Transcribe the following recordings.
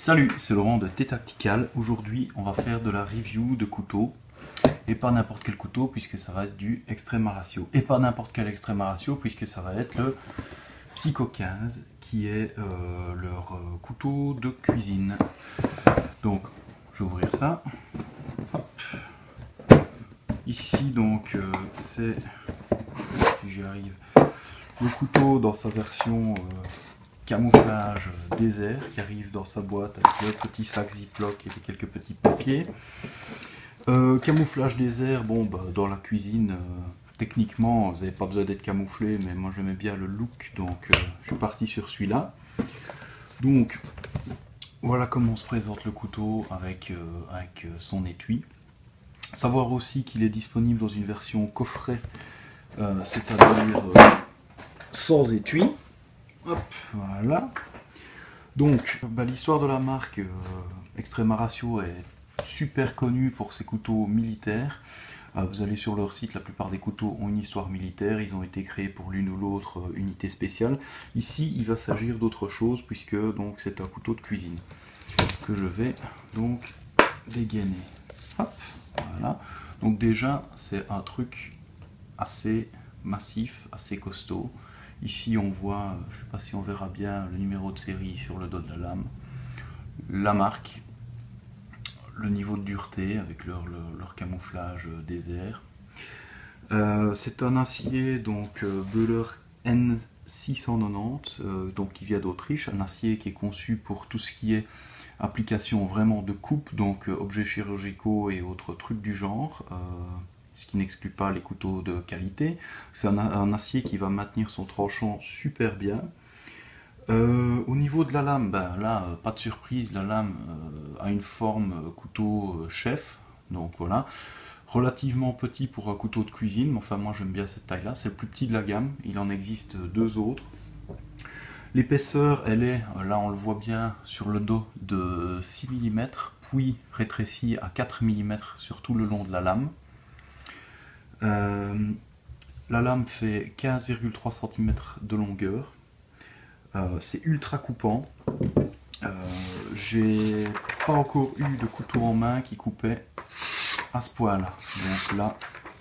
Salut, c'est Laurent de T-Tactical. Aujourd'hui, on va faire de la review de couteaux. Et pas n'importe quel couteau, puisque ça va être du Extrema Ratio. Et pas n'importe quel Extrema Ratio, puisque ça va être le Psycho 15, qui est leur couteau de cuisine. Donc, je vais ouvrir ça. Hop. Ici, donc, c'est, si j'y arrive, le couteau dans sa version camouflage désert qui arrive dans sa boîte avec le petit sac Ziploc et quelques petits papiers. Camouflage désert, bon, bah, dans la cuisine, techniquement, vous n'avez pas besoin d'être camouflé, mais moi j'aimais bien le look, donc je suis parti sur celui-là. Donc, voilà comment se présente le couteau avec son étui. Savoir aussi qu'il est disponible dans une version coffret, c'est-à-dire sans étui. Hop, voilà. Donc, bah, l'histoire de la marque Extrema Ratio est super connue pour ses couteaux militaires. Vous allez sur leur site, la plupart des couteaux ont une histoire militaire. Ils ont été créés pour l'une ou l'autre unité spéciale. Ici, il va s'agir d'autre chose puisque donc c'est un couteau de cuisine que je vais donc dégainer. Hop, voilà. Donc déjà, c'est un truc assez massif, assez costaud. Ici on voit, je ne sais pas si on verra bien, le numéro de série sur le dos de la lame, la marque, le niveau de dureté avec leur camouflage désert. C'est un acier donc Böhler N690, donc qui vient d'Autriche, un acier qui est conçu pour tout ce qui est application vraiment de coupe, donc objets chirurgicaux et autres trucs du genre. Ce qui n'exclut pas les couteaux de qualité. C'est un acier qui va maintenir son tranchant super bien. Au niveau de la lame, ben là, pas de surprise, la lame a une forme couteau chef, donc voilà. Relativement petit pour un couteau de cuisine, mais enfin moi j'aime bien cette taille-là, c'est le plus petit de la gamme, il en existe deux autres. L'épaisseur, elle est, là on le voit bien sur le dos, de 6 mm, puis rétrécie à 4 mm sur tout le long de la lame. La lame fait 15,3 cm de longueur. C'est ultra coupant. J'ai pas encore eu de couteau en main qui coupait à ce point-là. Donc là,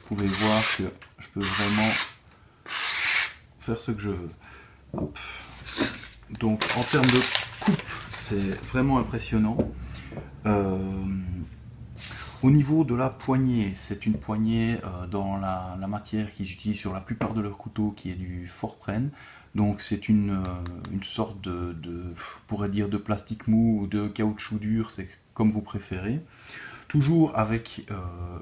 vous pouvez voir que je peux vraiment faire ce que je veux. Hop. Donc en termes de coupe, c'est vraiment impressionnant. Au niveau de la poignée, c'est une poignée dans la matière qu'ils utilisent sur la plupart de leurs couteaux, qui est du Forpren. Donc c'est une sorte de, on pourrait dire, de plastique mou ou de caoutchouc dur, c'est comme vous préférez. Toujours avec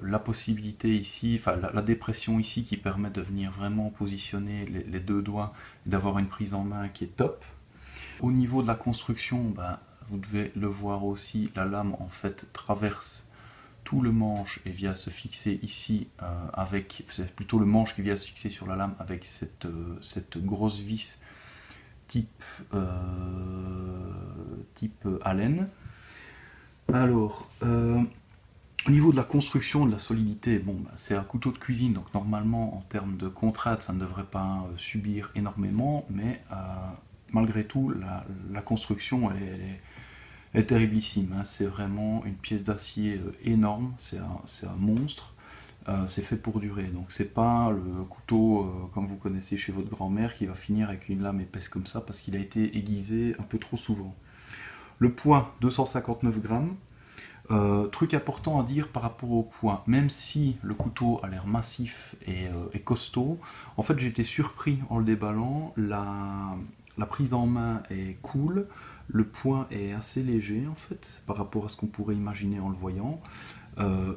la possibilité ici, enfin la dépression ici qui permet de venir vraiment positionner les deux doigts et d'avoir une prise en main qui est top. Au niveau de la construction, ben, vous devez le voir aussi, la lame en fait traverse tout le manche et vient se fixer ici avec, c'est plutôt le manche qui vient se fixer sur la lame avec cette grosse vis type Allen. Alors, au niveau de la construction, de la solidité, bon, bah, c'est un couteau de cuisine, donc normalement en termes de contrainte, ça ne devrait pas subir énormément, mais malgré tout, la construction, elle est terriblissime, hein. C'est vraiment une pièce d'acier énorme, c'est un monstre, c'est fait pour durer, donc c'est pas le couteau comme vous connaissez chez votre grand-mère qui va finir avec une lame épaisse comme ça parce qu'il a été aiguisé un peu trop souvent. Le poids, 259 grammes. Truc important à dire par rapport au poids, même si le couteau a l'air massif et costaud, en fait j'ai été surpris en le déballant, la prise en main est cool, le poids est assez léger en fait par rapport à ce qu'on pourrait imaginer en le voyant,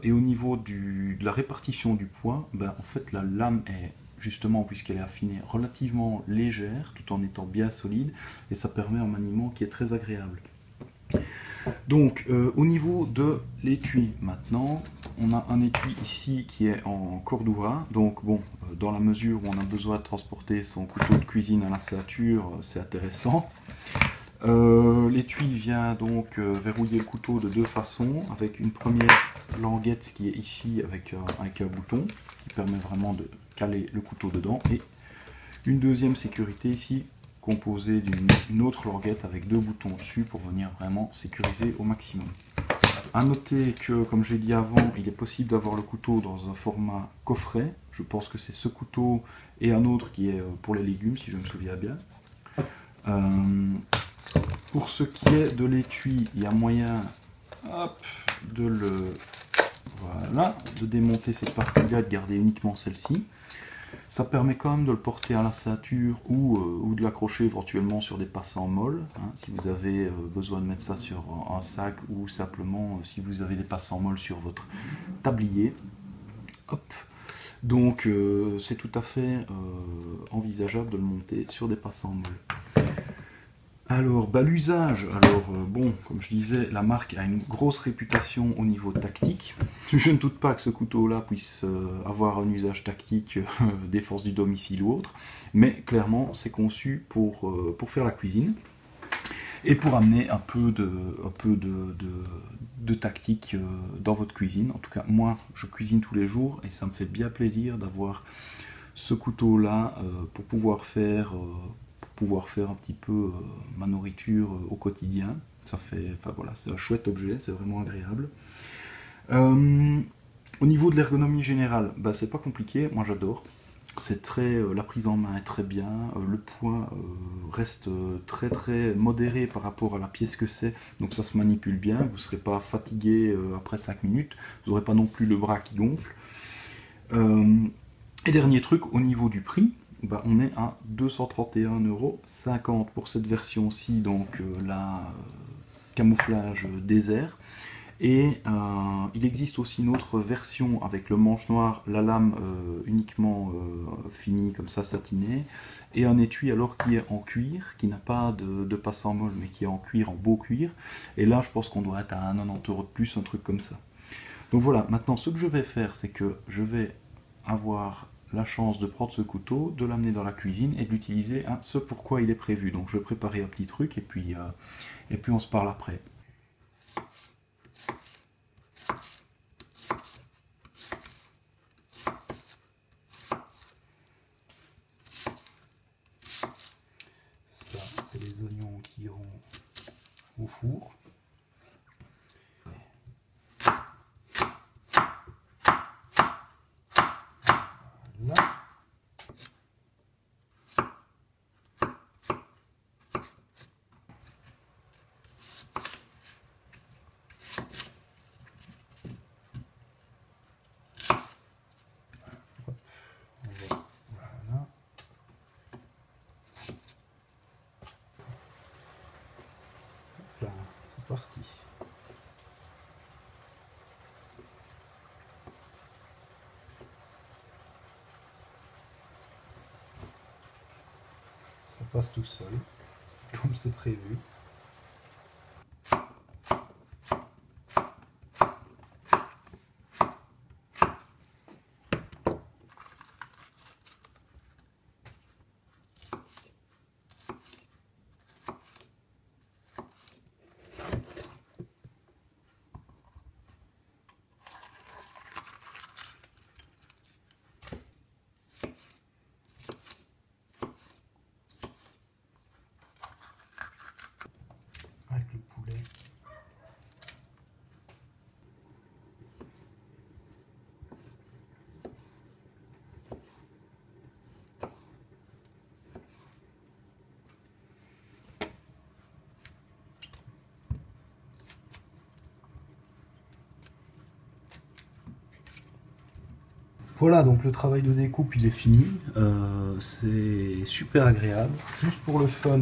et au niveau de la répartition du poids, ben, en fait la lame est justement, puisqu'elle est affinée, relativement légère tout en étant bien solide, et ça permet un maniement qui est très agréable. Donc au niveau de l'étui maintenant, on a un étui ici qui est en cordura, donc bon, dans la mesure où on a besoin de transporter son couteau de cuisine à la ceinture, c'est intéressant. L'étui vient donc verrouiller le couteau de deux façons, avec une première languette qui est ici avec un bouton qui permet vraiment de caler le couteau dedans, et une deuxième sécurité ici composé d'une autre languette avec 2 boutons dessus pour venir vraiment sécuriser au maximum. A noter que, comme j'ai dit avant, il est possible d'avoir le couteau dans un format coffret. Je pense que c'est ce couteau et un autre qui est pour les légumes, si je me souviens bien. Pour ce qui est de l'étui, il y a moyen de démonter cette partie-là et de garder uniquement celle-ci. Ça permet quand même de le porter à la ceinture ou de l'accrocher éventuellement sur des passants molles, hein, si vous avez besoin de mettre ça sur un sac ou simplement si vous avez des passants molles sur votre tablier. Hop. Donc c'est tout à fait envisageable de le monter sur des passants molles. Alors, l'usage, bon, comme je disais, la marque a une grosse réputation au niveau tactique. Je ne doute pas que ce couteau-là puisse avoir un usage tactique des forces du domicile ou autre, mais clairement, c'est conçu pour faire la cuisine et pour amener un peu de tactique dans votre cuisine. En tout cas, moi, je cuisine tous les jours et ça me fait bien plaisir d'avoir ce couteau-là pour pouvoir faire un petit peu ma nourriture au quotidien. Ça fait, enfin voilà, c'est un chouette objet, c'est vraiment agréable. Au niveau de l'ergonomie générale, c'est pas compliqué, moi j'adore. C'est très, la prise en main est très bien, le poids reste très modéré par rapport à la pièce que c'est, donc ça se manipule bien, vous ne serez pas fatigué après 5 minutes, vous n'aurez pas non plus le bras qui gonfle. Et dernier truc, au niveau du prix, on est à 231,50 € pour cette version-ci, donc la camouflage désert. Et il existe aussi une autre version avec le manche noir, la lame uniquement finie comme ça, satinée, et un étui alors qui est en cuir, qui n'a pas de passant molle, mais qui est en cuir, en beau cuir. Et là, je pense qu'on doit être à 90 € de plus, un truc comme ça. Donc voilà, maintenant ce que je vais faire, c'est que je vais avoir la chance de prendre ce couteau, de l'amener dans la cuisine et de l'utiliser à ce pourquoi il est prévu. Donc je vais préparer un petit truc et puis on se parle après. Ça, c'est les oignons qui iront au four. Voilà. Voilà. Là, c'est parti. Ça passe tout seul, comme c'est prévu. Avec le poulet. Voilà, donc le travail de découpe il est fini, c'est super agréable. Juste pour le fun,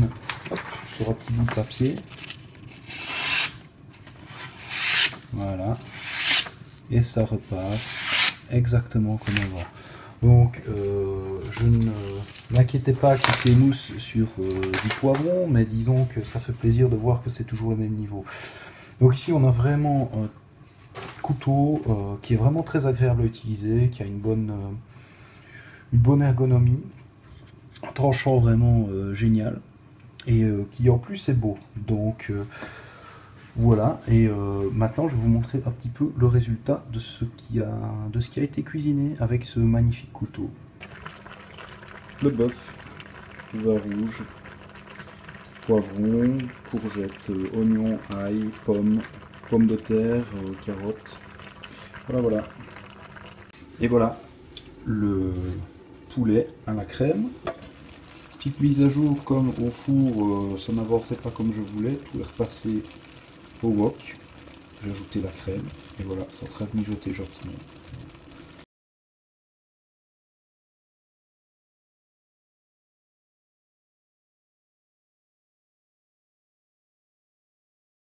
hop, sur un petit bout de papier. Voilà, et ça repasse exactement comme avant. Donc je ne m'inquiétez pas qu'il s'émousse sur du poivron, mais disons que ça fait plaisir de voir que c'est toujours le même niveau. Donc ici on a vraiment un couteau qui est vraiment très agréable à utiliser, qui a une bonne ergonomie, un tranchant vraiment génial, et qui en plus est beau. Donc voilà, et maintenant je vais vous montrer un petit peu le résultat de ce qui a été cuisiné avec ce magnifique couteau. Le bœuf, vin rouge, poivrons, courgettes, oignons, ail, pommes de terre, carottes. Voilà, voilà. Et voilà, le poulet à la crème. Petite mise à jour, comme au four, ça n'avançait pas comme je voulais. Tout est repassé au wok. J'ai ajouté la crème. Et voilà, ça est en train de mijoter gentiment.